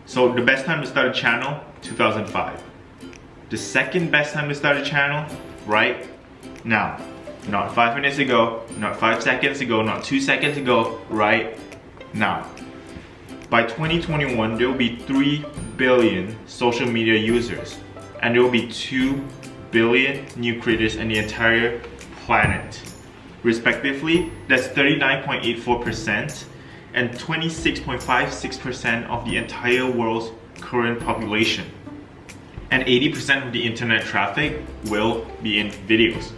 So the best time to start a channel, 2005. The second best time to start a channel, right now. Not 5 minutes ago, not 5 seconds ago, not 2 seconds ago, right now. By 2021, there will be 3 billion social media users, and there will be 2 billion new creators in the entire planet. Respectively, that's 39.84% and 26.56% of the entire world's current population. And 80% of the internet traffic will be in videos.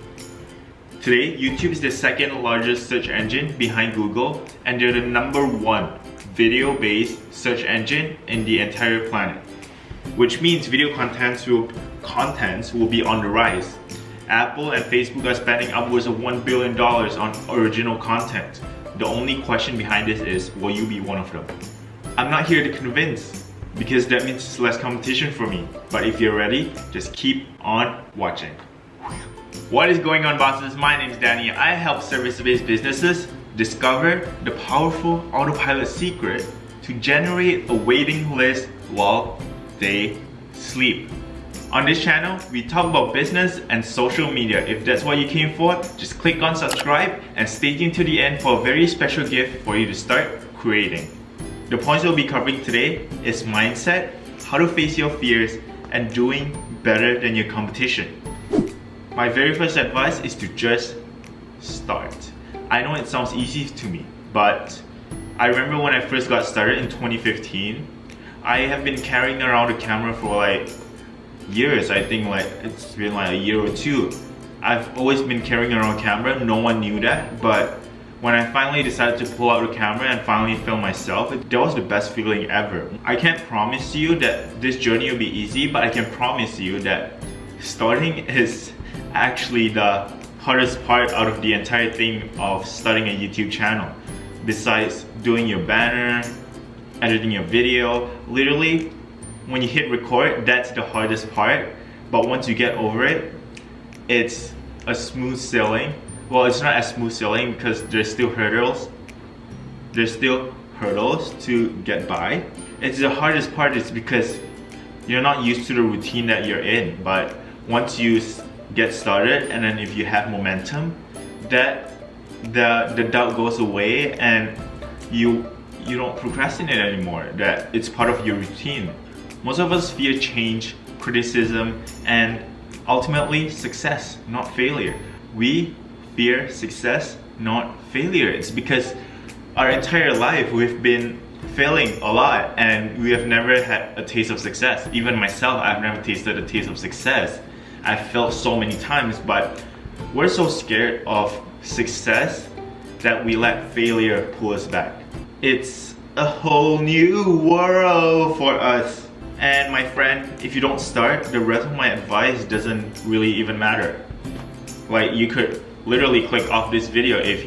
Today, YouTube is the second largest search engine behind Google, and they're the #1 video-based search engine in the entire planet. Which means video contents will be on the rise. Apple and Facebook are spending upwards of $1 billion on original content. The only question behind this is, will you be one of them? I'm not here to convince, because that means less competition for me. But if you're ready, just keep on watching. What is going on, bosses? My name is Danny. I help service-based businesses discover the powerful autopilot secret to generate a waiting list while they sleep. On this channel, we talk about business and social media. If that's what you came for, just click on subscribe and stay tuned to the end for a very special gift for you to start creating. The points we'll be covering today is mindset, how to face your fears, and doing better than your competition. My very first advice is to just start. I know it sounds easy to me, but I remember when I first got started in 2015, I have been carrying around a camera for like years. I think like it's been like a year or two. I've always been carrying around a camera. No one knew that, but when I finally decided to pull out the camera and finally film myself, that was the best feeling ever. I can't promise you that this journey will be easy, but I can promise you that starting is actually the hardest part out of the entire thing of starting a YouTube channel. Besides doing your banner, editing your video, literally when you hit record, that's the hardest part. But once you get over it, it's a smooth sailing. Well, it's not as smooth sailing because there's still hurdles. There's still hurdles to get by. It's the hardest part is because you're not used to the routine that you're in. But once you get started, and then if you have momentum, that the doubt goes away, and you don't procrastinate anymore. That it's part of your routine. Most of us fear change, criticism, and ultimately success, not failure. We fear success, not failure. It's because our entire life we've been failing a lot, and we have never had a taste of success. Even myself, I've never tasted a taste of success. I've failed so many times, but we're so scared of success that we let failure pull us back. It's a whole new world for us. And my friend, if you don't start, the rest of my advice doesn't really even matter. Like, you could literally click off this video if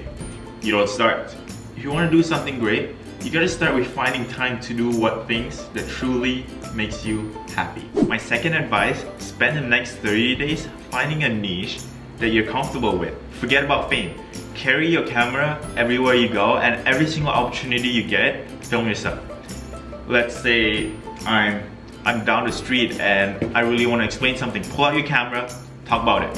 you don't start. If you want to do something great, you gotta start with finding time to do what things that truly makes you happy. My second advice, spend the next 30 days finding a niche that you're comfortable with. Forget about fame. Carry your camera everywhere you go, and every single opportunity you get, film yourself. Let's say I'm down the street and I really want to explain something. Pull out your camera, talk about it.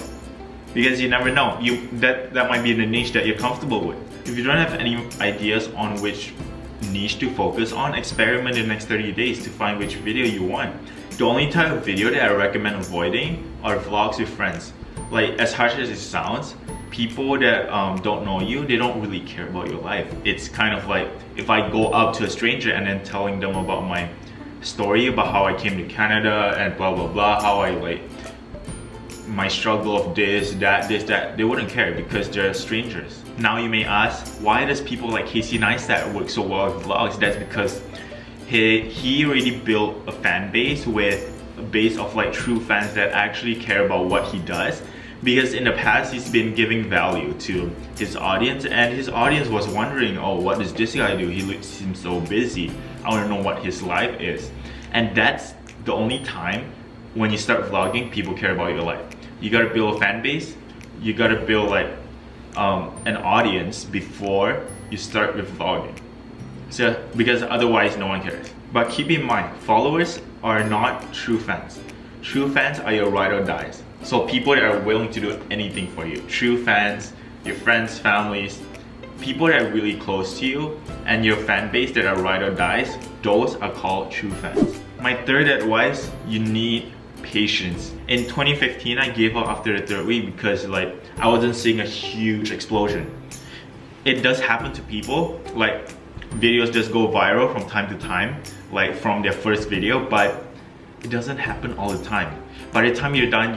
Because you never know, that might be the niche that you're comfortable with. If you don't have any ideas on which niche to focus on, experiment the next 30 days to find which video you want. The only type of video that I recommend avoiding are vlogs with friends. Like, as harsh as it sounds, people that don't know you, they don't really care about your life. It's kind of like if I go up to a stranger and then telling them about my story about how I came to Canada and blah blah blah, how I like my struggle of this, that, they wouldn't care because they're strangers. Now you may ask, why does people like Casey Neistat work so well with vlogs? That's because he already built a fan base with a base of like true fans that actually care about what he does. Because in the past he's been giving value to his audience, and his audience was wondering, oh, what does this guy do? He seems so busy. I want to know what his life is. And that's the only time when you start vlogging, people care about your life. You gotta build a fan base, you gotta build like an audience before you start with vlogging. So, because otherwise no one cares. But keep in mind, followers are not true fans. True fans are your ride or dies. So people that are willing to do anything for you. True fans, your friends, families, people that are really close to you, and your fan base that are ride or dies, those are called true fans. My third advice, you need patience. In 2015, I gave up after the third week because like I wasn't seeing a huge explosion. It does happen to people, like videos just go viral from time to time, like from their first video, but it doesn't happen all the time. By the time you're done,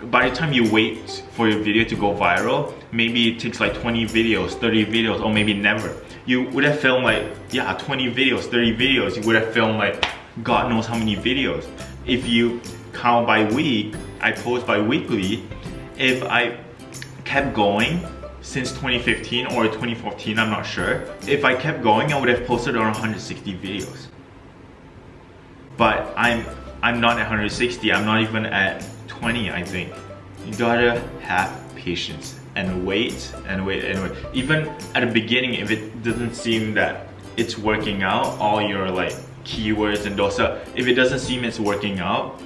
by the time you wait for your video to go viral, maybe it takes like 20 videos, 30 videos, or maybe never. You would have filmed like, yeah, 20 videos, 30 videos. You would have filmed like God knows how many videos. If you count by week, I post bi-weekly. If I kept going since 2015 or 2014, I'm not sure. If I kept going, I would have posted around 160 videos. But I'm not at 160, I'm not even at 20, I think. You gotta have patience and wait and wait and wait. Even at the beginning, if it doesn't seem that it's working out, all your like keywords and those stuff, if it doesn't seem it's working out,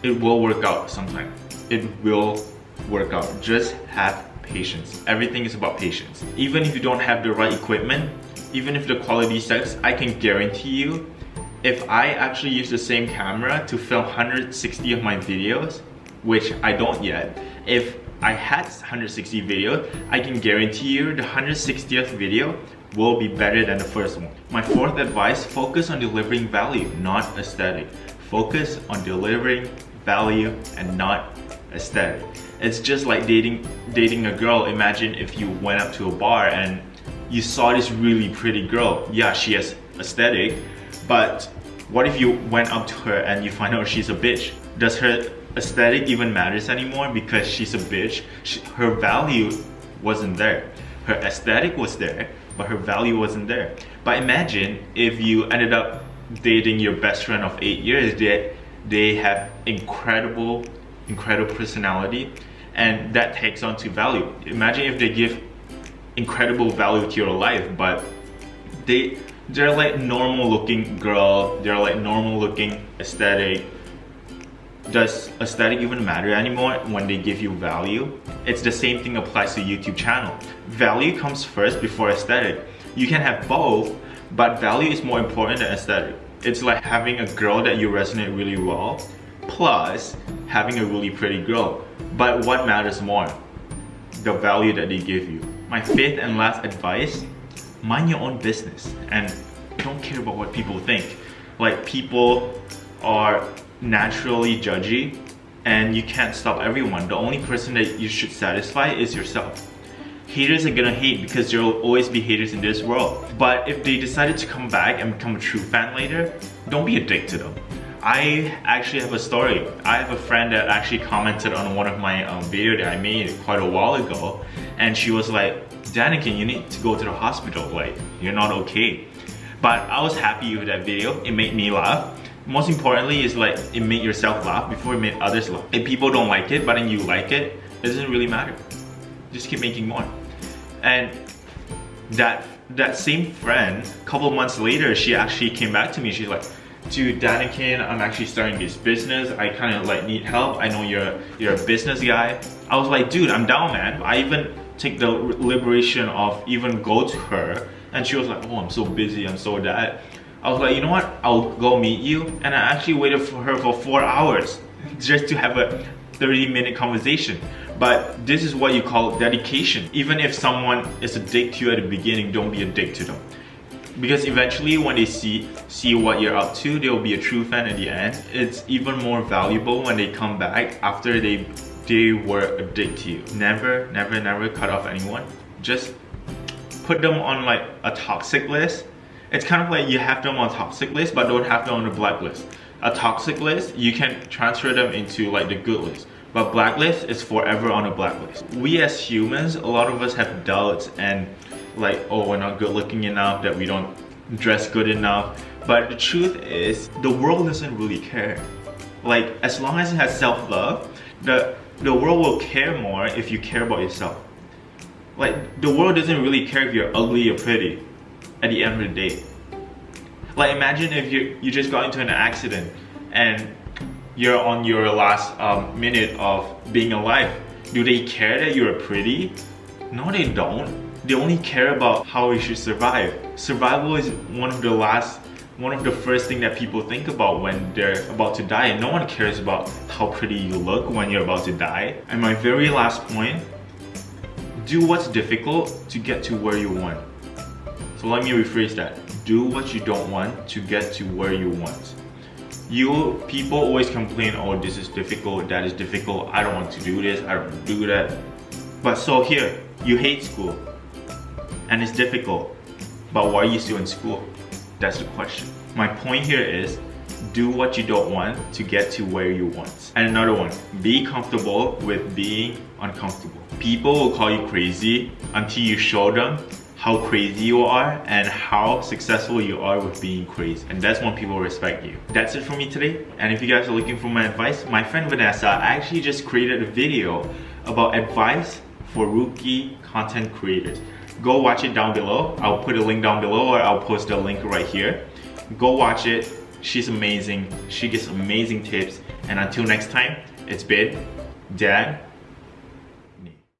it will work out sometime. It will work out. Just have patience. Everything is about patience. Even if you don't have the right equipment, even if the quality sucks, I can guarantee you, if I actually use the same camera to film 160 of my videos, which I don't yet, if I had 160 videos, I can guarantee you the 160th video will be better than the first one. My fourth advice, focus on delivering value, not aesthetic. Focus on delivering value and not aesthetic. It's just like dating a girl. Imagine if you went up to a bar and you saw this really pretty girl. Yeah, she has aesthetic, but what if you went up to her and you find out she's a bitch? Does her aesthetic even matters anymore because she's a bitch? Her value wasn't there. Her aesthetic was there, but her value wasn't there. But imagine if you ended up dating your best friend of 8 years, they have incredible personality, and that takes on to value. Imagine if they give incredible value to your life, but they're like normal looking girl, they're like normal looking aesthetic. Does aesthetic even matter anymore when they give you value? It's the same thing applies to YouTube channel. Value comes first before aesthetic. You can have both, but value is more important than aesthetic. It's like having a girl that you resonate really well, plus having a really pretty girl. But what matters more? The value that they give you. My fifth and last advice, mind your own business and don't care about what people think. Like, people are naturally judgy and you can't stop everyone. The only person that you should satisfy is yourself. Haters are gonna hate because there will always be haters in this world. But if they decided to come back and become a true fan later, don't be a dick to them. I actually have a story. I have a friend that actually commented on one of my video that I made quite a while ago, and she was like, Dannikin, you need to go to the hospital, like, you're not okay. But I was happy with that video. It made me laugh. Most importantly is like, it made yourself laugh before it made others laugh. If people don't like it, but then you like it, it doesn't really matter. Just keep making more. And that same friend, a couple months later, she actually came back to me. She's like, dude, Dannikin, I'm actually starting this business. I kind of like need help. I know you're a business guy. I was like, dude, I'm down, man. I even take the liberation of even go to her, and she was like, oh, I'm so busy, I'm so that. I was like, you know what? I'll go meet you. And I actually waited for her for 4 hours just to have a 30-minute conversation. But this is what you call dedication. Even if someone is a dick to you at the beginning, don't be a dick to them. Because eventually when they see what you're up to, they'll be a true fan at the end. It's even more valuable when they come back after they were a dick to you. Never, never, never cut off anyone. Just put them on like a toxic list. It's kind of like you have them on a toxic list, but don't have them on a blacklist. A toxic list, you can transfer them into like the good list. But blacklist is forever on a blacklist. We as humans, a lot of us have doubts and like, oh, we're not good looking enough, that we don't dress good enough. But the truth is, the world doesn't really care. Like, as long as it has self-love, the world will care more if you care about yourself. Like, the world doesn't really care if you're ugly or pretty. at the end of the day. Like imagine if you just got into an accident and you're on your last minute of being alive. Do they care that you're pretty? No, they don't. They only care about how you should survive. Survival is one of the first thing that people think about when they're about to die. And no one cares about how pretty you look when you're about to die. And my very last point, do what's difficult to get to where you want. So let me rephrase that. Do what you don't want to get to where you want. People always complain, oh, this is difficult, that is difficult, I don't want to do this, I don't want to do that. But so here, you hate school and it's difficult, but why are you still in school? That's the question. My point here is, do what you don't want to get to where you want. And another one, be comfortable with being uncomfortable. People will call you crazy until you show them how crazy you are and how successful you are with being crazy. And that's when people respect you. That's it for me today. And if you guys are looking for my advice, my friend Vanessa actually just created a video about advice for rookie content creators. Go watch it down below. I'll put a link down below or I'll post a link right here. Go watch it. She's amazing. She gives amazing tips. And until next time, it's been Dan